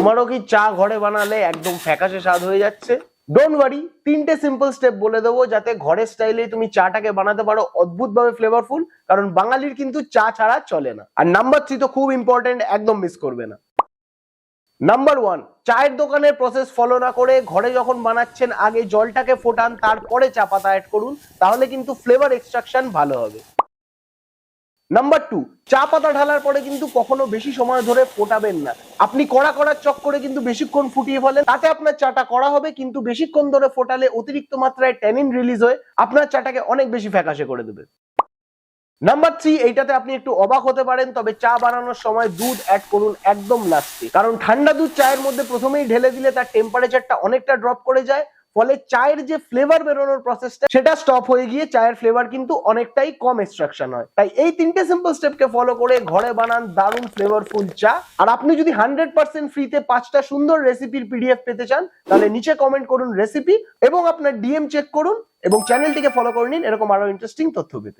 তোমারও কি চা ঘরে বানালে একদম ফ্যাকাশে স্বাদ হয়ে যাচ্ছে? ডোন্ট ওয়ারি, 3টে সিম্পল স্টেপ বলে দেবো যাতে ঘরের স্টাইলে তুমি চাটাকে বানাতে পারো অদ্ভুতভাবে ফ্লেভারফুল, কারণ বাঙালির কিন্তু চা ছাড়া চলে না। আর নাম্বার 3 তো খুব ইম্পর্টেন্ট, একদম মিস করবে না। নাম্বার 1, চায়ের দোকানের প্রসেস ফলো না করে ঘরে যখন বানাচ্ছেন আগে জলটাকে ফোটান, তারপরে চা পাতা অ্যাড করুন, তাহলে কিন্তু ফ্লেভার এক্সট্রাকশন ভালো হবে। নাম্বার 2, চা পাতা ঢালার পরে কিন্তু কখনো বেশি সময় ধরে ফোটাবেন না। আপনি কড়া করার চক্করে কিন্তু বেশিক্ষণ ফুটিয়ে ফেলেন, তাতে আপনার চাটা কড়া হবে, কিন্তু বেশিক্ষণ ধরে ফোটালে অতিরিক্ত মাত্রায় ট্যানিন রিলিজ হয়ে আপনার চাটাকে অনেক বেশি ফ্যাকাশে করে দেবে। নাম্বার 3, এইটাতে আপনি একটু অবাক হতে পারেন, তবে চা বানানোর সময় দুধ অ্যাড করুন একদম লাস্টে, কারণ ঠান্ডা দুধ চায়ের মধ্যে প্রথমেই ঢেলে দিলে তার টেম্পারেচারটা অনেকটা ড্রপ করে যায়, ফলে চায়ের যে ফ্লেভার বেরোনোর প্রসেসটা সেটা স্টপ হয়ে গিয়ে চায়ের ফ্লেভার কিন্তু অনেকটাই কম এক্সট্রাকশন হয়। তাই এই 3টে সিম্পল স্টেপকে ফলো করে ঘরে বানান দারুণ ফ্লেভারফুল চা। আর আপনি যদি 100% ফ্রিতে 5টা সুন্দর রেসিপির পিডিএফ পেতে চান, তাহলে নিচে কমেন্ট করুন রেসিপি এবং আপনার ডিএম চেক করুন এবং চ্যানেলটিকে ফলো করে নিন এরকম আরো ইন্টারেস্টিং তথ্য পেতে।